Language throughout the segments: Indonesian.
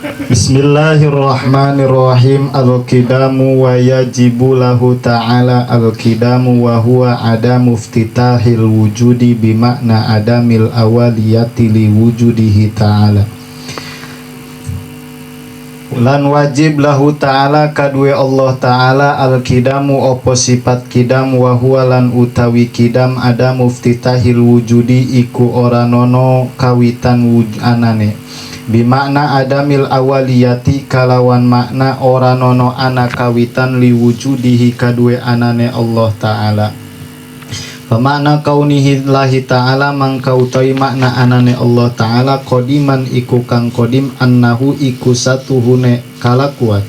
Bismillahirrahmanirrahim. Al-qidamu wa yajibu lahu ta'ala al-qidamu wa huwa adamu iftitahil wujudi bimakna adamil awaliyati li wujudihi ta'ala. Lan wajib lahu ta'ala kadue Allah ta'ala al-kidamu opo sifat kidam wa huwa lan utawi kidam adamu iftitahil wujudi iku ora nono kawitan anane bimakna adamil awaliyati kalawan makna ora nono ana kawitan li wujudihi kadue anane Allah ta'ala. Pemakna kaunihi lahi ta'ala mangkautai makna anane Allah ta'ala qodiman iku kang kodim annahu iku satuhune kalakuan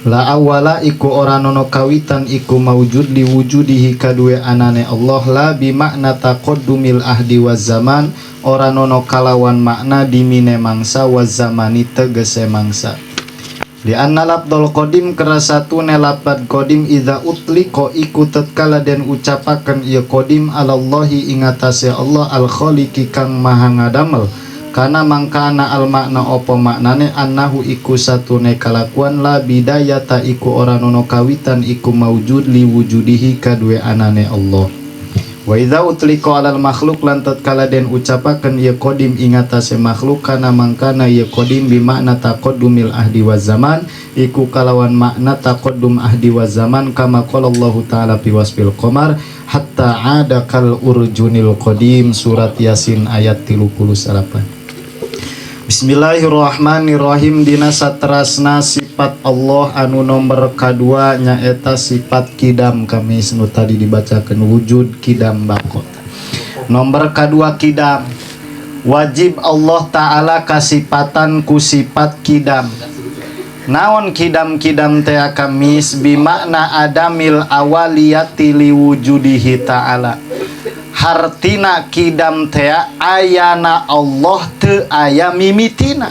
la awala iku ora nono kawitan iku maujud li wujudihi kadue anane Allah la bimakna taqaddumil ahdi waz zaman ora nono kalawan makna dimine mangsa waz zamani tegese mangsa. Di anna labdol kodim kerasatu nelapad kodim idza utliko iku tatkala den ucapaken ieu kodim alallahi ingatase Allah al khaliqi kang maha ngadamel kana mangkana al makna opo maknane annahu iku satune kalakuan la bidayata iku ora nono kawitan iku maujud li wujudihi kadue anane Allah. Wa idza utliko alal makhluk lan tatkala den ucapaken ieu qadim ingatase makhluk kana mangkana ieu qadim bi makna taqaddumil ahdi waz zaman iku kalawan makna taqaddum ahdi waz zaman kama qala Allah taala fi wasfil qamar hatta ada kal urjunil qadim surat Yasin ayat 38. Bismillahirrahmanirrahim. Dina satrasna sifat Allah anu nomor kadua nyaeta sifat kidam kami nu tadi dibacakan wujud kidam bako. Nomor kadua kidam wajib Allah ta'ala kasifatan ku sifat kidam. Naon kidam-kidam teh kamis bimakna adamil awaliyati li wujudihi ta'ala. Hartina kidam teh ayana Allah teu aya mimitina.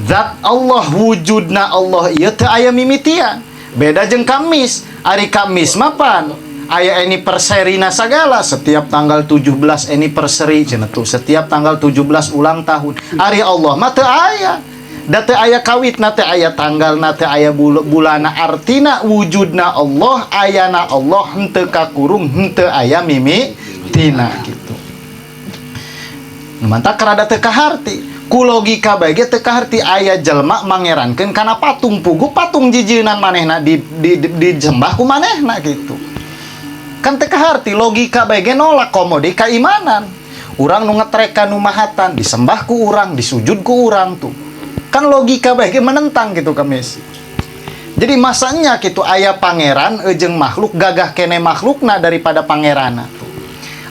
Zat Allah wujudna Allah ieu teu aya mimitian. Beda jeung Kamis. Ari Kamis mapan aya anniversary-na sagala setiap tanggal 17 anniversary cenah tuh setiap tanggal 17 ulang tahun. Ari Allah mah teu aya. Da teu aya kawitna teu aya tanggalna teu aya bulana artina wujudna Allah ayana Allah henteu kakurung henteu aya mimitina kitu. Mantap karada teu kaharti. Ku logika bae ge teu kaharti aya jelma mangerankeun kana patung pugu patung jijeunan manehna disembah ku manehna kitu. Kan teu kaharti logika bae ge nolak komodi kaimanan. Urang nu ngetrek ka nu mahatan disembah ku urang disujud ku urang tuh. Kan logika baik menentang gitu Kamis. Jadi masanya gitu aya pangeran jeung makhluk gagah kene makhlukna daripada pangerana.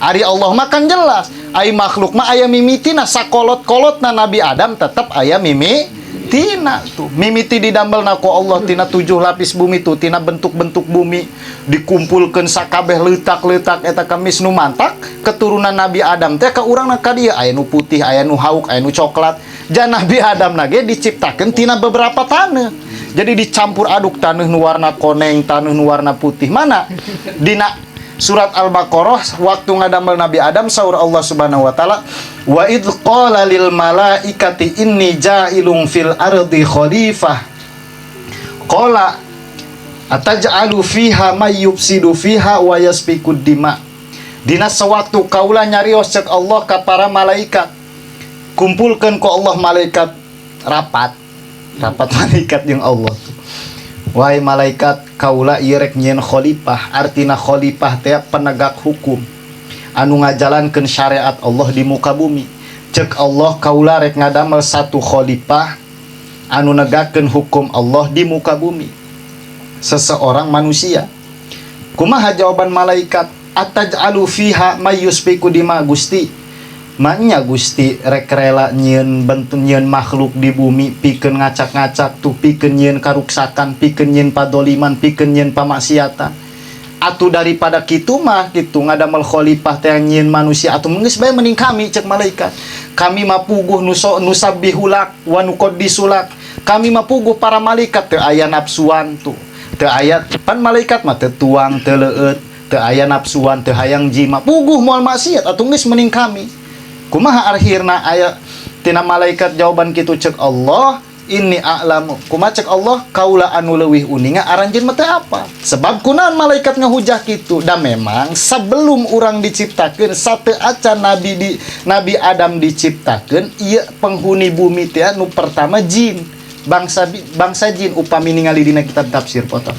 Ari Allah mah kan jelas, ai makhluk mah aya mimitina sakolot-kolotna Nabi Adam tetap aya mimitina tuh. Mimiti didambelna ku Allah tina 7 lapis bumi tuh, tina bentuk-bentuk bumi dikumpulkeun sakabeh leutak-leutak eta Kamis nu mantak keturunan Nabi Adam teh ka urangna ka dieu aya nu putih, aya nu hauk, aya nu coklat. Jan Nabi Adam nage diciptakan tina beberapa tanah. Jadi dicampur aduk tanah nu warna koneng, tanah nu warna putih. Mana? Dina surat Al-Baqarah waktu ngadamel Nabi Adam saur Allah Subhanahu wa taala, "Wa idz qala lil malaikati inni ja'ilun fil ardi khalifah." Qala ataj'alu fiha may yufsidu fiha wa yasfikud dima. Dina sewaktu kaula nyarios cek Allah ka para malaikat. Kumpulkan ku Allah malaikat rapat malaikat yang Allah. Wahai malaikat kaula ieu rek nyieun khalifah. Artina khalifah teh penegak hukum anu ngajalankeun syariat Allah di muka bumi. Cek Allah kaula rek ngadamel satu khalifah anu negakeun hukum Allah di muka bumi. Seseorang manusia. Kumaha jawaban malaikat? Ataj'alu fiha may yusfiku dima Gusti. Maknya Gusti rek rela nyieun nyieun makhluk di bumi pikeun ngacak-ngacak tuh pikeun nyieun karuksakan pikeun nyieun padoliman pikeun nyieun pamaksiatan. Atuh daripada kitu mah kitu ngadamel khalifah teh nyieun manusia atuh geus bae mending kami cek malaikat. Kami mah puguh nusabbihulak wa nuqaddisulak. Kami mah puguh para malaikat teu aya nafsuan tuh. Teu aya pan malaikat mah teu tuang teu leueut, teu aya nafsuan teu hayang jima. Puguh moal maksiat atuh geus mending kami. Kumaha akhirna aya Tina malaikat jawaban kitu cek Allah, inni a'lamu. Kumaha cek Allah, kaula anu leuwih uninga aran jin mah teh apa? Sebab kunaon malaikat ngahujah kitu? Da memang sebelum urang diciptakeun sateu acan Nabi Adam diciptakeun, ieu penghuni bumi teh nu pertama jin. Bangsa jin upami ningali dina kitab tafsir potong.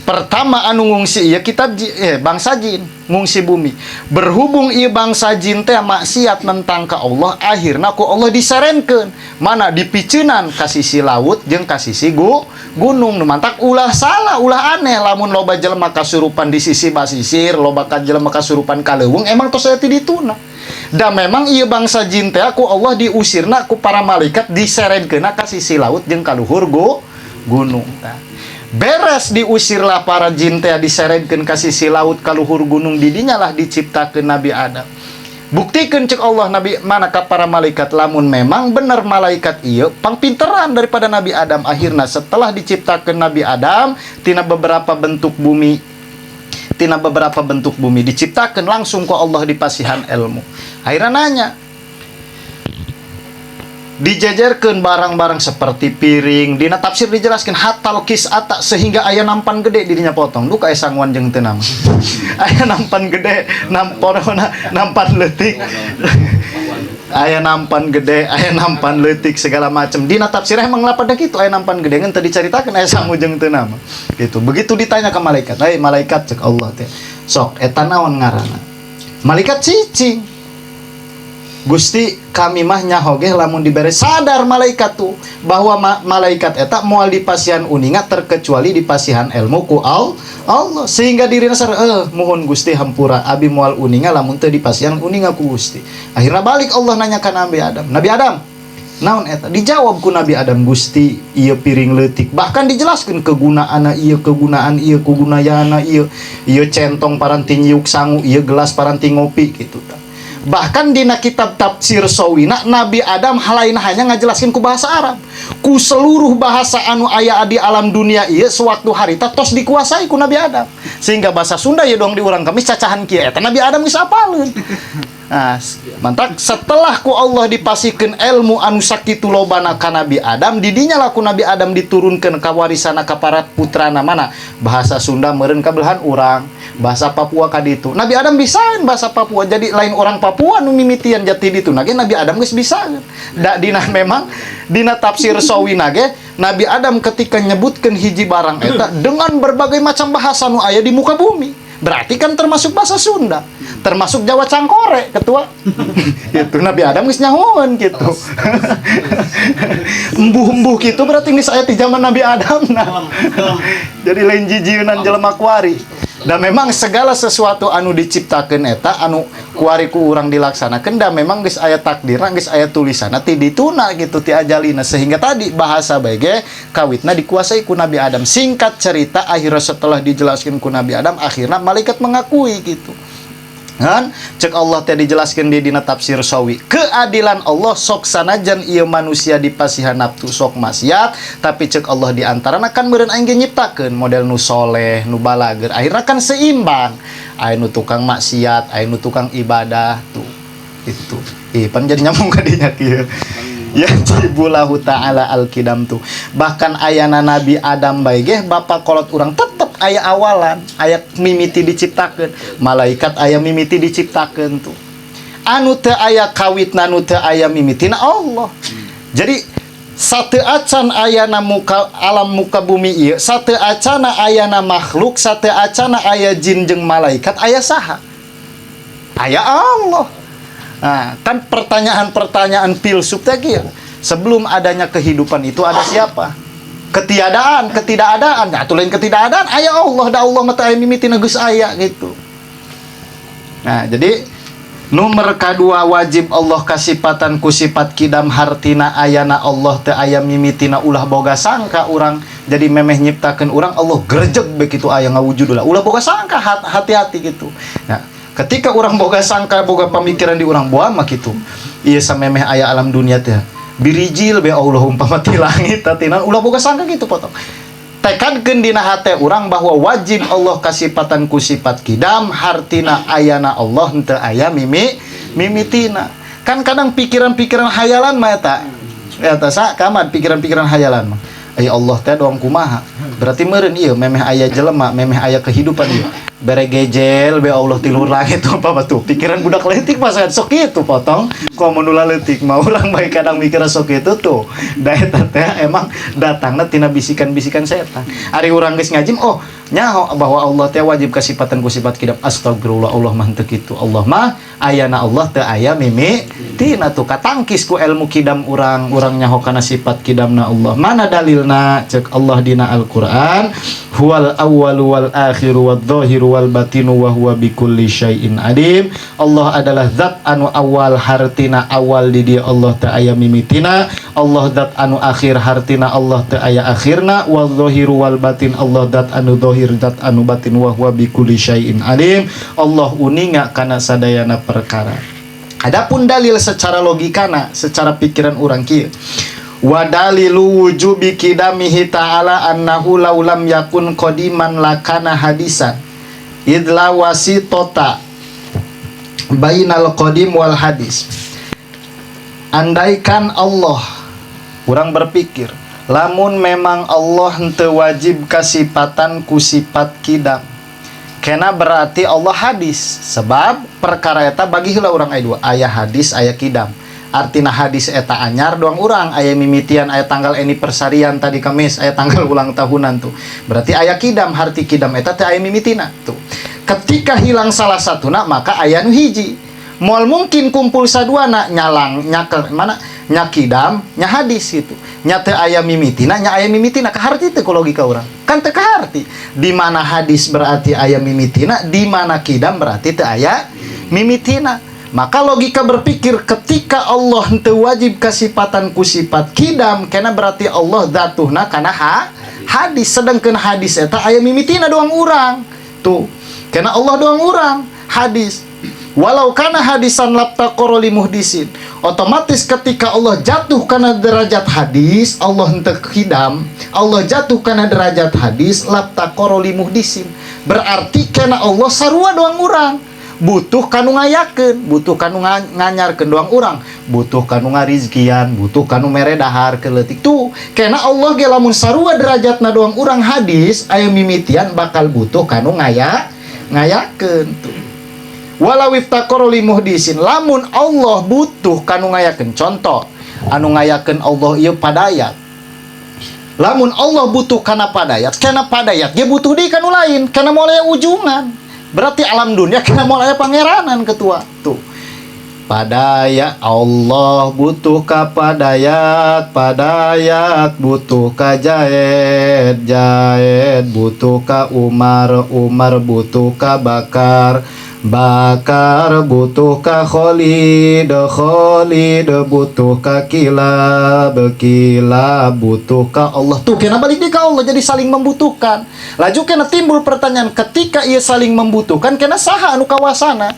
Pertama anu ngungsi ieu kitab bangsa jin ngungsi bumi. Berhubung ieu bangsa jin teh maksiat nentang ka Allah, akhirna ku Allah disarenkeun mana dipiceunan ka sisi laut jeung ka sisi gunung. Nu mantak ulah salah, ulah aneh lamun loba jelema kasurupan di sisi basisir, loba jelema kasurupan ka leuweung, emang tos aya ti dituna. Da memang ieu bangsa jin teh ku Allah diusirna ku para malaikat diserenkeunna ka sisi laut jeung ka luhur gunung. Beres diusirlah para jin teh diserenkeun ka sisi laut ka luhur gunung, didinya lah diciptakeun Nabi Adam. Buktikeun cek Allah Nabi mana ka para malaikat lamun memang bener malaikat ieu pangpinteran daripada Nabi Adam. Akhirna setelah diciptakeun Nabi Adam tina beberapa bentuk bumi diciptakeun langsung ku Allah di pasihan ilmu. Akhirnya nanya, dijajarkeun barang-barang seperti piring, dina tafsir dijelaskeun hatal kisata sehingga aya nampan gede dirinya potong. Duh aya sangguan jeung teu nama. Aya nampan gede, nampan leutik. Aya nampan gede, aya nampan leutik segala macam. Dina tafsir emang lapada kitu aya nampan gede ngan teu dicaritakeun aya sangu jeung teu nama. Gitu. Begitu ditanya ke malaikat, "Hai malaikat," cek Allah teh. "Sok eta naon ngaranna?" Malaikat cicing. Gusti kami mah nyaho ge lamun dibere sadar malaikat tuh bahwa malaikat eta moal di pasihan uninga terkecuali di pasihan ilmu ku Allah sehingga dirina sadar mohon Gusti hampura abi moal uninga lamun teu di pasihan uninga ku Gusti. Akhirnya balik Allah nanya ka Nabi Adam naon eta? Dijawab ku Nabi Adam, Gusti ieu piring leutik, bahkan dijelaskeun kegunaanna ieu kegunaan ieu kugunayana ieu centong paranti nyiuk sangu ieu gelas paranti ngopi gitu ta. Bahkan dina kitab tafsir Sawina Nabi Adam halain hanya ngajelaskeun ku bahasa Arab. Ku seluruh bahasa anu aya di alam dunia ieu sewaktu harita tos dikuasai ku Nabi Adam. Sehingga bahasa Sunda ya dong di urang kemis cacahan kieu eta Nabi Adam geus apaleun. Nah, mantap setelah ku Allah dipasikeun ilmu anu sakitu lobana ka Nabi Adam, didinya lah ku Nabi Adam diturunkeun ka warisana ka para putrana mana bahasa Sunda meureun ka belahan urang, bahasa Papua ka ditu. Nabi Adam bisaeun bahasa Papua, jadi lain orang Papua nu mimitian jati ditu nage Nabi Adam geus bisaeun. Da dina memang dina tafsir Sawina ge Nabi Adam ketika nyebutkeun hiji barang eta dengan berbagai macam bahasa nu aya di muka bumi. Berarti kan termasuk bahasa Sunda, termasuk Jawa Cangkore, ketua. Itu Nabi Adam geus nyahoeun gitu. Embuh-embuh gitu berarti geus aya ti zaman Nabi Adam nah. Jadi lain jijieun jelema kuari. Dan memang segala sesuatu anu diciptakeun eta anu kuari ku urang dilaksanakeun da memang geus aya takdirna, geus aya tulisanna ti dituna gitu ti ajalina sehingga tadi bahasa bae ge kawitna dikuasai ku Nabi Adam. Singkat cerita akhirnya setelah dijelaskeun ku Nabi Adam akhirnya malaikat mengakui gitu. Kan cek Allah teh dijelaskeun di dina tafsir Sawi, keadilan Allah sok sanajan ieu manusia dipasihan nafsu sok maksiat, tapi cek Allah di antarana kan meureun aing ge nyiptakeun model nu soleh, nu balager. Akhirna kan seimbang. Aya nu tukang maksiat, aya nu tukang ibadah tuh. Itu. Pan jadi nyambung ka dinya kieu. Ya jibulahu ta'ala al-kidam tuh. Bahkan ayana Nabi Adam bae ge bapa kolot urang tetep aya awalan, aya mimiti diciptakeun, malaikat aya mimiti diciptakeun tuh. Anu teu aya kawitna anu teu aya mimitina Allah. Jadi sateu acan ayana muka alam muka bumi ieu, sateu acana ayana makhluk, sateu acana aya jin jeung malaikat, aya saha? Aya Allah. Nah, kan pertanyaan-pertanyaan filsuf teh sebelum adanya kehidupan itu ada siapa? Ketidakadaan. Nah, lain ketidakadaan aya Allah, da Allah mah teh mimitina geus aya gitu. Nah, jadi nomor kedua wajib Allah kasipatan ku sifat kidam hartina ayana Allah teu aya mimitina ulah boga sangka urang jadi memeh nyiptakeun urang Allah gerejeg begitu aya ngawujud ulah boga sangka hati-hati gitu. Nah, ketika orang boga sangka boga pamikiran di orang boa mah kitu ieu samemeh aya alam dunia teh birijil be Allah umpama ti langit tatinan ulah boga sangka gitu potong tekadkeun dina hate urang bahwa wajib Allah kasipatan ku sifat kidam hartina ayana Allah henteu aya mimitina. Kan kadang pikiran-pikiran hayalan mah eta sa kamad pikiran-pikiran hayalan mah. Ay Allah teh doang kumaha. Berarti meureun ieu memeh aya jelema, memeh aya kehidupan ieu. Bere gejel be Allah ti luhur langit tuh apa tuh. Pikiran budak leutik mah sok kitu potong. Ku mun ulah leutik mah urang bae kadang mikir sok kitu tuh. Da eta teh emang datangna tina bisikan-bisikan setan. Ari urang geus ngajim oh nyaho bahwa Allah teh wajib kasifatan ku sifat kidam. Astagfirullah Allah mah teu kitu. Allah mah ayana Allah teu aya mimi tina tuh katangkis ku ilmu kidam urang nyaho kana sifat kidamna Allah. Mana dalilna cek Allah dina Al-Qur'an huwal awwalu wal akhiru wad dhahiru wal batinu wa huwa bikulli syai'in alim. Allah adalah zat anu awal hartina awal di dia Allah teu aya mimitina. Allah zat anu akhir hartina Allah teu aya akhirna. Wal dhahiru wal batin Allah zat anu dhahir zat anu batin wa huwa bikulli syai'in alim. Allah uninga kana sadayana perkara. Adapun dalil secara logikana, secara pikiran urang kieu. Wa dalilu wujubi kidamihi ta'ala annahu laulam yakun qadiman lakana hadisan idla wasitota bainal qadim wal hadis. Andaikan Allah, urang berpikir lamun memang Allah henteu wajib kasifatan ku sifat kidam, kena berarti Allah hadis. Sebab perkara eta bagi heula urang aya dua, aya hadis aya kidam. Artina hadis eta anyar doang urang, aya mimitian aya tanggal anniversarian tadi Kamis, aya tanggal ulang tahunan tuh. Berarti aya kidam, harti kidam eta teh aya mimitina tuh. Ketika hilang salah satuna maka aya nu hiji. Moal mungkin kumpul saduana nyalang nyakel mana nyakidam nya hadis gitu. Nya teu aya mimitina nya aya mimitina kaharti teu ku logika urang. Kan teu kaharti. Di mana hadis berarti aya mimitina, di mana kidam berarti teu aya mimitina. Maka logika berpikir ketika Allah henteu wajib kasifatan ku sifat kidam, kena berarti Allah zatuhna kana hadis, sedangkeun hadis eta aya mimitina doang urang. Tuh, kena Allah doang urang hadis. Walau kana hadisan labtaqara li muhdisin. Otomatis ketika Allah jatuh kana derajat hadis, Allah henteu kidam, Allah jatuh kana derajat hadis labtaqara li muhdisin. Berarti kena Allah sarua doang urang. Butuh kanu ngayakeun, butuh kanu nganyarkeun doang urang, butuh kanu ngarizkian, butuh kanu mere dahar keleutik tuh. Kena Allah ge lamun sarua derajatna doang urang hadis aya mimitian bakal butuh kanu ngayakeun tuh. Walau iftaqara li muhdisin, lamun Allah butuh kanu ngayakeun. Contoh anu ngayakeun Allah ieu padayat. Lamun Allah butuh kana padayat ge butuh deui kanu lain, kana moal aya ujungan. Berarti alam dunia kena mulai pangeranan ketua tuh. Padaya Allah butuh ka padayat, padayat butuh ka jaed, jaed butuh ka Umar, Umar butuh ka Bakar, Bakar butuh ka Khalid, Khalid butuh ka Kilab, Kilab butuh ka Allah. Tuh kena balik di ka Allah, jadi saling membutuhkan. Laju kena timbul pertanyaan, ketika ia saling membutuhkan kena saha anu kawasana?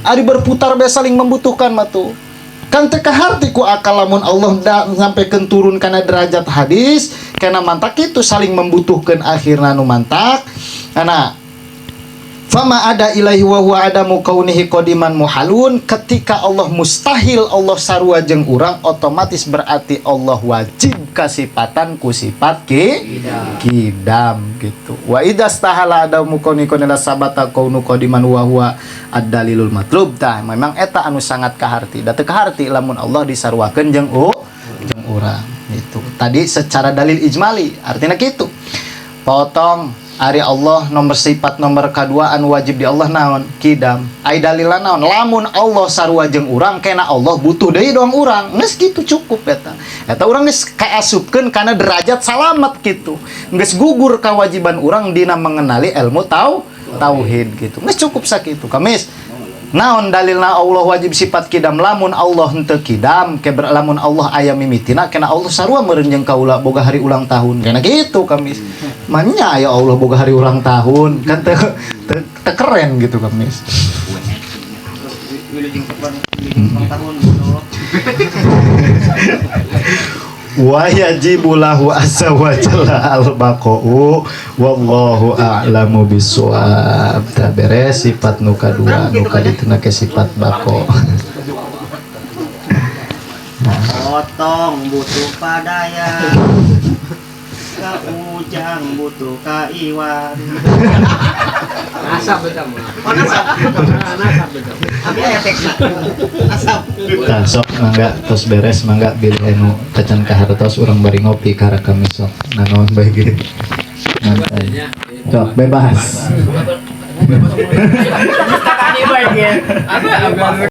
Ari berputar be saling membutuhkan mah tuh. Kan teu kaharti ku akal lamun Allah nyampikeun turun kana derajat hadis, kena mantak itu saling membutuhkan akhirna nu mantak. Kana fama ada ilaihi wa huwa adamu kaunihi qadiman muhalun. Ketika Allah mustahil Allah sarua jeung urang, otomatis berarti Allah wajib kasifatan ku sifat kidam gitu. Wa idzastahala adamu kauni kunila sabata kaunu qadiman wa huwa ad-dalilul matlub. Tah memang eta anu sangat kaharti. Da teu kaharti lamun Allah disaruakeun jeung urang gitu. Tadi secara dalil ijmali artinya kitu. Potong ari Allah nomor sifat nomor kedua anu wajib di Allah naon? Kidam. Ai dalilna naon? Lamun Allah sarua jeung urang kena Allah butuh deui doang urang. Geus kitu cukup eta. Eta urang geus kaasupkeun kana derajat salamet kitu. Geus gugur kewajiban urang dina mengenali ilmu tauhid gitu. Geus cukup sakitu. Kamis naon dalilna Allah wajib sifat kidam? Lamun Allah henteu kidam, lamun Allah aya mimitina kena Allah sarua meureun jeung kaula boga hari ulang tahun. Kena kitu Kamis. Manya ya Allah boga hari ulang tahun kan teu keren gitu Kamis. Wa yajibu lahu azza wa jalla al-baqa'u wallahu a'lamu bissawab. Ta beres sifat nu kadua nu kadituna ke sifat baqo. Otong butuh padaya, Kak Ujang butuh Kak Iwan. Asap betul mah. Asap. Asap betul. Abi aya teksna. Asap. Tah sok mangga tos beres mangga bilih anu tacan kahartos urang bari ngopi kara kami sok nanaon bae ge. Mantai. Sok bebas. Tadi baik ya. Apa